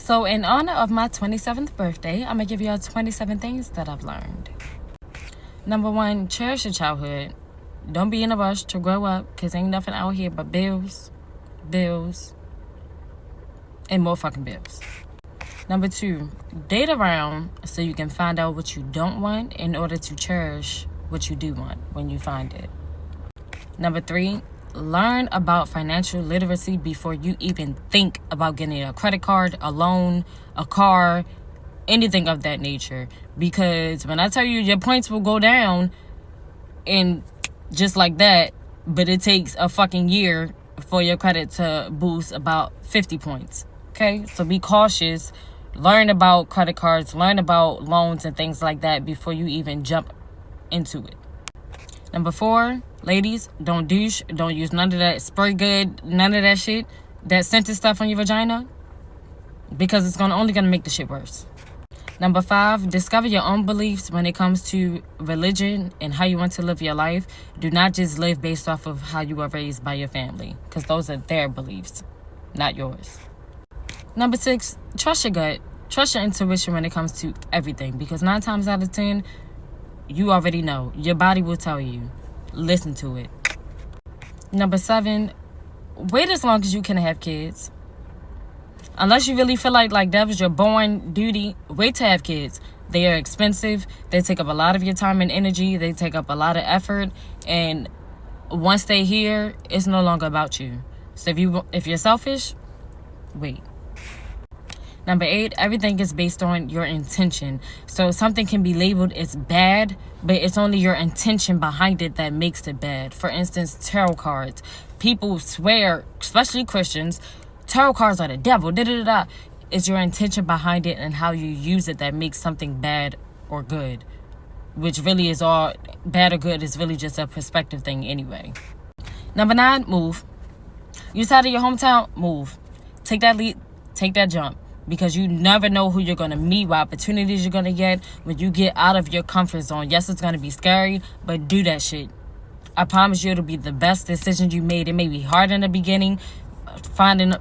So in honor of my 27th birthday, I'm going to give y'all 27 things that I've learned. Number 1, cherish your childhood. Don't be in a rush to grow up, because ain't nothing out here but bills, and more fucking bills. Number 2, date around so you can find out what you don't want in order to cherish what you do want when you find it. Number 3, learn about financial literacy before you even think about getting a credit card, a loan, a car, anything of that nature. Because when I tell you, your points will go down and just like that, but it takes a fucking year for your credit to boost about 50 points. Okay? So be cautious. Learn about credit cards, learn about loans and things like that before you even jump into it. Number 4, ladies, don't douche. Don't use none of that spray good, none of that shit, that scented stuff on your vagina, because it's only gonna make the shit worse. Number 5, discover your own beliefs when it comes to religion and how you want to live your life. Do not just live based off of how you were raised by your family, because those are their beliefs, not yours. Number 6, trust your gut. Trust your intuition when it comes to everything, because 9 times out of 10, you already know. Your body will tell you. Listen to it. Number 7, wait as long as you can have kids. Unless you really feel like that was your born duty, wait to have kids. They are expensive. They take up a lot of your time and energy. They take up a lot of effort. And once they're here, it's no longer about you. So if you're selfish, wait. Number 8, everything is based on your intention. So something can be labeled as bad, but it's only your intention behind it that makes it bad. For instance, tarot cards. People swear, especially Christians, tarot cards are the devil. It's your intention behind it and how you use it that makes something bad or good. Which really is all, bad or good is really just a perspective thing anyway. Number 9, move. You out of your hometown, move. Take that leap, take that jump. Because you never know who you're going to meet, what opportunities you're going to get when you get out of your comfort zone. Yes, it's going to be scary, but do that shit. I promise you it'll be the best decision you made. It may be hard in the beginning, finding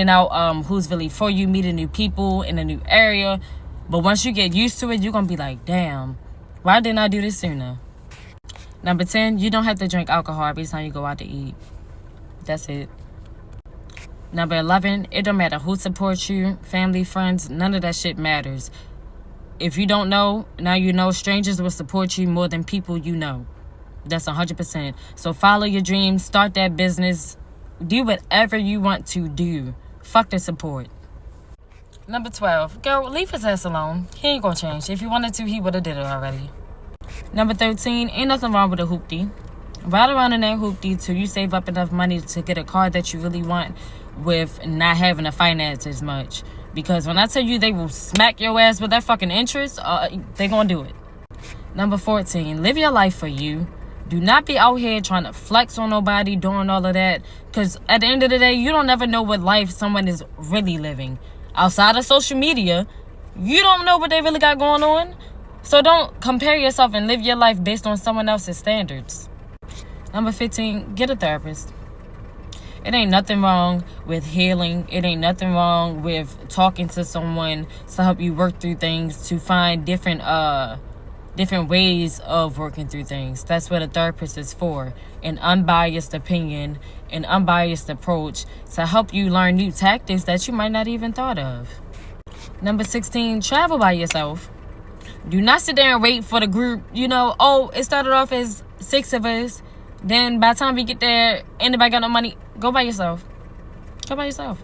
out who's really for you, meeting new people in a new area. But once you get used to it, you're going to be like, damn, why didn't I do this sooner? Number 10, you don't have to drink alcohol every time you go out to eat. That's it. Number 11, it don't matter who supports you, family, friends, none of that shit matters. If you don't know, now you know. Strangers will support you more than people you know. That's 100%. So follow your dreams, start that business, do whatever you want to do. Fuck the support. Number 12, girl, leave his ass alone. He ain't gonna change. If he wanted to, he would have did it already. Number 13, ain't nothing wrong with a hoopty. Ride around in that hoopty till you save up enough money to get a car that you really want, with not having to finance as much. Because when I tell you they will smack your ass with that fucking interest, they gonna do it. Number 14, live your life for you. Do not be out here trying to flex on nobody, doing all of that. Because at the end of the day, you don't never know what life someone is really living. Outside of social media, you don't know what they really got going on. So don't compare yourself and live your life based on someone else's standards. Number 15, get a therapist. It ain't nothing wrong with healing. It ain't nothing wrong with talking to someone to help you work through things, to find different ways of working through things. That's what a therapist is for. An unbiased opinion, an unbiased approach to help you learn new tactics that you might not even thought of. Number 16, travel by yourself. Do not sit there and wait for the group. It started off as 6 of us. Then by the time we get there, anybody got no money? Go by yourself. Go by yourself.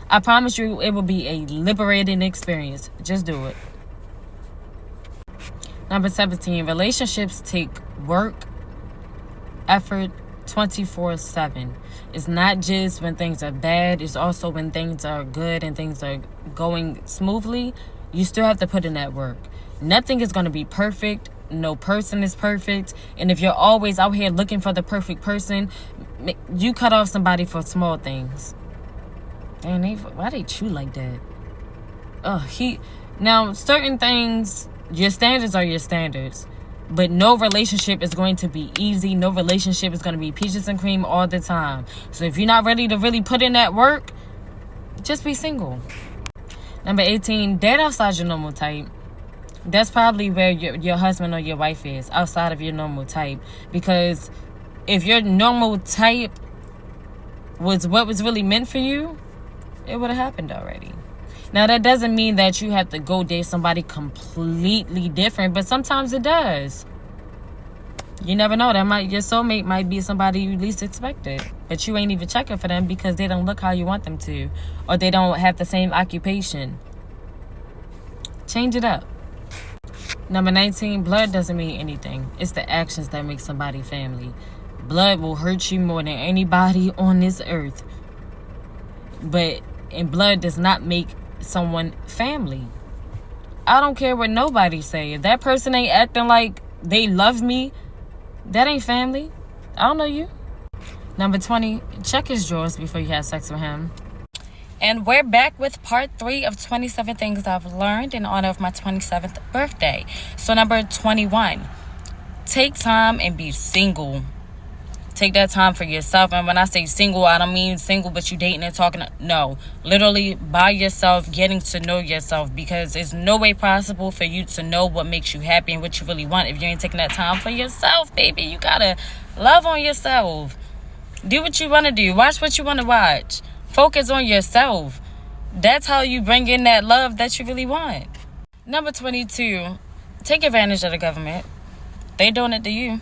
I promise you it will be a liberating experience. Just do it. Number 17, relationships take work, effort, 24/7. It's not just when things are bad. It's also when things are good and things are going smoothly. You still have to put in that work. Nothing is going to be perfect. No person is perfect. And if you're always out here looking for the perfect person, you cut off somebody for small things. And why they chew like that? Now, certain things, your standards are your standards. But no relationship is going to be easy. No relationship is going to be peaches and cream all the time. So if you're not ready to really put in that work, just be single. Number 18, date outside your normal type. That's probably where your husband or your wife is, outside of your normal type. Because if your normal type was what was really meant for you, it would have happened already. Now, that doesn't mean that you have to go date somebody completely different, but sometimes it does. You never know. Your soulmate might be somebody you least expected, but you ain't even checking for them because they don't look how you want them to, or they don't have the same occupation. Change it up. Number 19, blood doesn't mean anything. It's the actions that make somebody family. Blood will hurt you more than anybody on this earth. And blood does not make someone family. I don't care what nobody say. If that person ain't acting like they love me, that ain't family. I don't know you. Number 20, check his drawers before you have sex with him. And we're back with part 3 of 27 things I've learned in honor of my 27th birthday. So number 21, take time and be single. Take that time for yourself. And when I say single, I don't mean single but you dating and talking. No, literally by yourself, getting to know yourself, because it's no way possible for you to know what makes you happy and what you really want if you ain't taking that time for yourself, baby. You gotta love on yourself. Do what you want to do. Watch what you want to watch. Focus on yourself. That's how you bring in that love that you really want. Number 22, take advantage of the government. They doing it to you.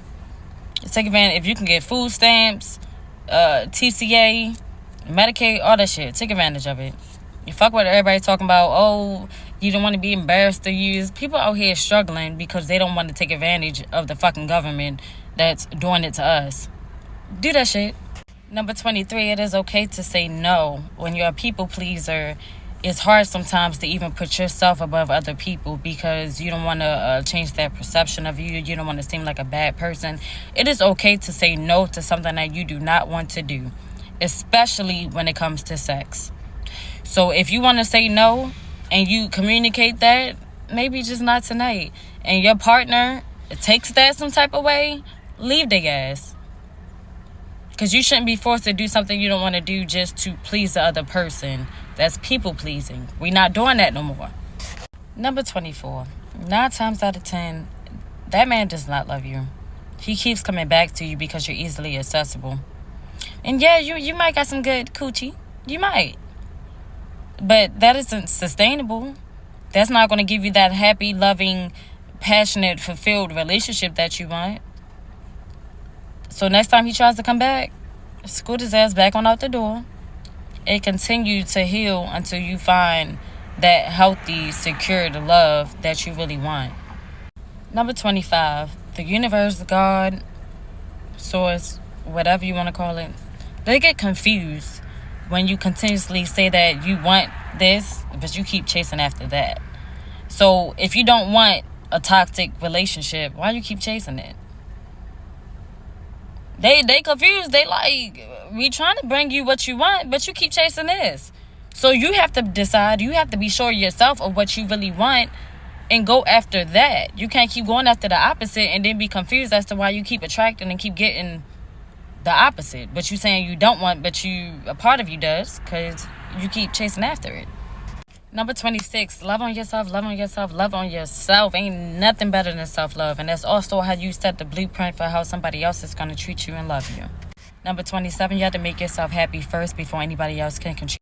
Take advantage. If you can get food stamps, TCA, Medicaid, all that shit, take advantage of it. You fuck with everybody talking about, oh, you don't want to be embarrassed to use. People out here struggling because they don't want to take advantage of the fucking government that's doing it to us. Do that shit. Number 23, it is okay to say no. When you're a people pleaser, it's hard sometimes to even put yourself above other people because you don't want to change that perception of you. You don't want to seem like a bad person. It is okay to say no to something that you do not want to do, especially when it comes to sex. So if you want to say no and you communicate that, maybe just not tonight, and your partner takes that some type of way, leave their ass. Because you shouldn't be forced to do something you don't want to do just to please the other person. That's people pleasing. We're not doing that no more. Number 24. 9 times out of 10, that man does not love you. He keeps coming back to you because you're easily accessible. And yeah, you might got some good coochie. You might. But that isn't sustainable. That's not going to give you that happy, loving, passionate, fulfilled relationship that you want. So next time he tries to come back, scoot his ass back on out the door and continue to heal until you find that healthy, secure love that you really want. Number 25, the universe, God, source, whatever you want to call it, they get confused when you continuously say that you want this, but you keep chasing after that. So if you don't want a toxic relationship, why you keep chasing it? They confused. They like, we trying to bring you what you want, but you keep chasing this. So you have to decide. You have to be sure yourself of what you really want and go after that. You can't keep going after the opposite and then be confused as to why you keep attracting and keep getting the opposite. But you saying you don't want, but a part of you does, because you keep chasing after it. Number 26, love on yourself, love on yourself, love on yourself. Ain't nothing better than self-love. And that's also how you set the blueprint for how somebody else is going to treat you and love you. Number 27, you have to make yourself happy first before anybody else can contribute.